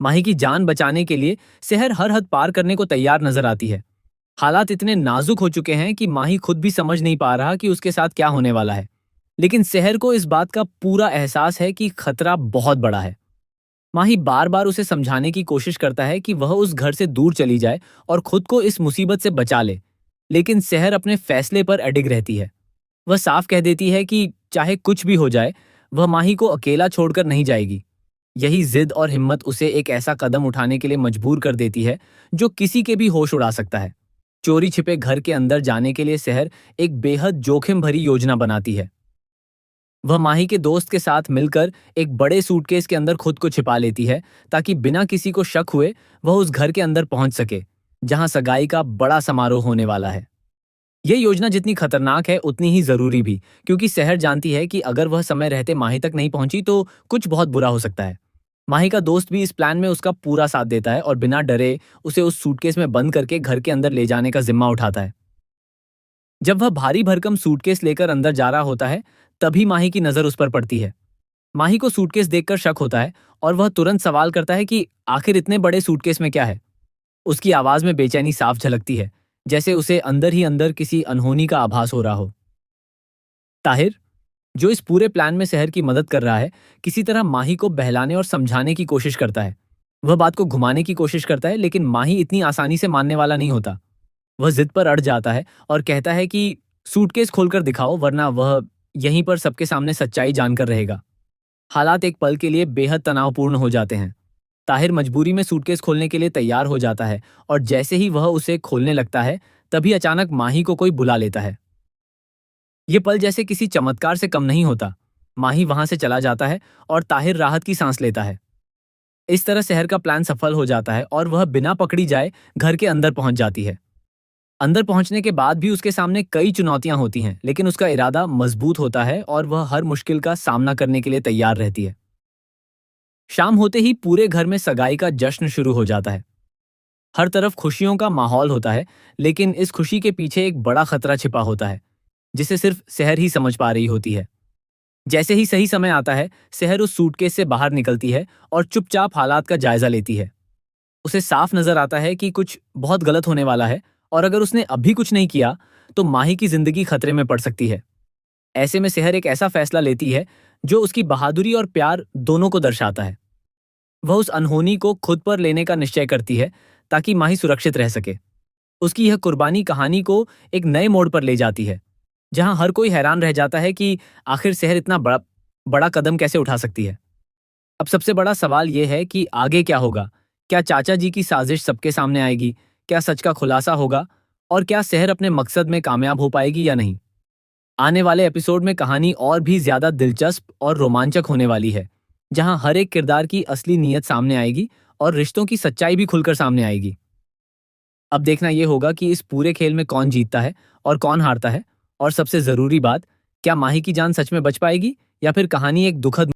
माही की जान बचाने के लिए शहर हर हद पार करने को तैयार नजर आती है। हालात इतने नाजुक हो चुके हैं कि माही खुद भी समझ नहीं पा रहा कि उसके साथ क्या होने वाला है। लेकिन शहर को इस बात का पूरा एहसास है कि खतरा बहुत बड़ा है। माही बार बार उसे समझाने की कोशिश करता है कि वह उस घर से दूर चली जाए और खुद को इस मुसीबत से बचा ले। लेकिन शहर अपने फैसले पर अडिग रहती है। वह साफ कह देती है कि चाहे कुछ भी हो जाए, वह माही को अकेला छोड़कर नहीं जाएगी। यही जिद और हिम्मत उसे एक ऐसा कदम उठाने के लिए मजबूर कर देती है जो किसी के भी होश उड़ा सकता है। चोरी छिपे घर के अंदर जाने के लिए शहर एक बेहद जोखिम भरी योजना बनाती है। वह माही के दोस्त के साथ मिलकर एक बड़े सूटकेस के अंदर खुद को छिपा लेती है ताकि बिना किसी को शक हुए वह उस घर के अंदर पहुंच सके जहां सगाई का बड़ा समारोह होने वाला है। यह योजना जितनी खतरनाक है उतनी ही जरूरी भी, क्योंकि शहर जानती है कि अगर वह समय रहते माही तक नहीं पहुंची तो कुछ बहुत बुरा हो सकता है। माही का दोस्त भी इस प्लान में उसका पूरा साथ देता है और बिना डरे उसे उस सूटकेस में बंद करके घर के अंदर ले जाने का जिम्मा उठाता है। जब वह भारी भरकम सूटकेस लेकर अंदर जा रहा होता है, तभी माही की नजर उस पर पड़ती है। माही को सूटकेस देखकर शक होता है और वह तुरंत सवाल करता है कि आखिर इतने बड़े सूटकेस में क्या है। उसकी आवाज में बेचैनी साफ झलकती है, जैसे उसे अंदर ही अंदर किसी अनहोनी का आभास हो रहा हो। ताहिर, जो इस पूरे प्लान में शहर की मदद कर रहा है, किसी तरह माही को बहलाने और समझाने की कोशिश करता है। वह बात को घुमाने की कोशिश करता है, लेकिन माही इतनी आसानी से मानने वाला नहीं होता। वह जिद पर अड़ जाता है और कहता है कि सूटकेस खोलकर दिखाओ, वरना वह यहीं पर सबके सामने सच्चाई जानकर रहेगा। हालात एक पल के लिए बेहद तनावपूर्ण हो जाते हैं। ताहिर मजबूरी में सूटकेस खोलने के लिए तैयार हो जाता है और जैसे ही वह उसे खोलने लगता है, तभी अचानक माही को कोई बुला लेता है। ये पल जैसे किसी चमत्कार से कम नहीं होता। माही वहां से चला जाता है और ताहिर राहत की सांस लेता है। इस तरह शहर का प्लान सफल हो जाता है और वह बिना पकड़ी जाए घर के अंदर पहुंच जाती है। अंदर पहुंचने के बाद भी उसके सामने कई चुनौतियां होती हैं, लेकिन उसका इरादा मजबूत होता है और वह हर मुश्किल का सामना करने के लिए तैयार रहती है। शाम होते ही पूरे घर में सगाई का जश्न शुरू हो जाता है। हर तरफ खुशियों का माहौल होता है, लेकिन इस खुशी के पीछे एक बड़ा खतरा छिपा होता है, जिसे सिर्फ शहर ही समझ पा रही होती है। जैसे ही सही समय आता है, शहर उस सूटकेस से बाहर निकलती है और चुपचाप हालात का जायजा लेती है। उसे साफ नजर आता है कि कुछ बहुत गलत होने वाला है और अगर उसने अभी कुछ नहीं किया तो माही की जिंदगी खतरे में पड़ सकती है। ऐसे में शहर एक ऐसा फैसला लेती है जो उसकी बहादुरी और प्यार दोनों को दर्शाता है। वह उस अनहोनी को खुद पर लेने का निश्चय करती है ताकि माही सुरक्षित रह सके। उसकी यह कुर्बानी कहानी को एक नए मोड़ पर ले जाती है, जहां हर कोई हैरान रह जाता है कि आखिर शहर इतना बड़ा बड़ा कदम कैसे उठा सकती है। अब सबसे बड़ा सवाल यह है कि आगे क्या होगा। क्या चाचा जी की साजिश सबके सामने आएगी? क्या सच का खुलासा होगा? और क्या शहर अपने मकसद में कामयाब हो पाएगी या नहीं? आने वाले एपिसोड में कहानी और भी ज्यादा दिलचस्प और रोमांचक होने वाली है, जहां हर एक किरदार की असली नीयत सामने आएगी और रिश्तों की सच्चाई भी खुलकर सामने आएगी। अब देखना यह होगा कि इस पूरे खेल में कौन जीतता है और कौन हारता है, और सबसे जरूरी बात, क्या माही की जान सच में बच पाएगी या फिर कहानी एक दुखद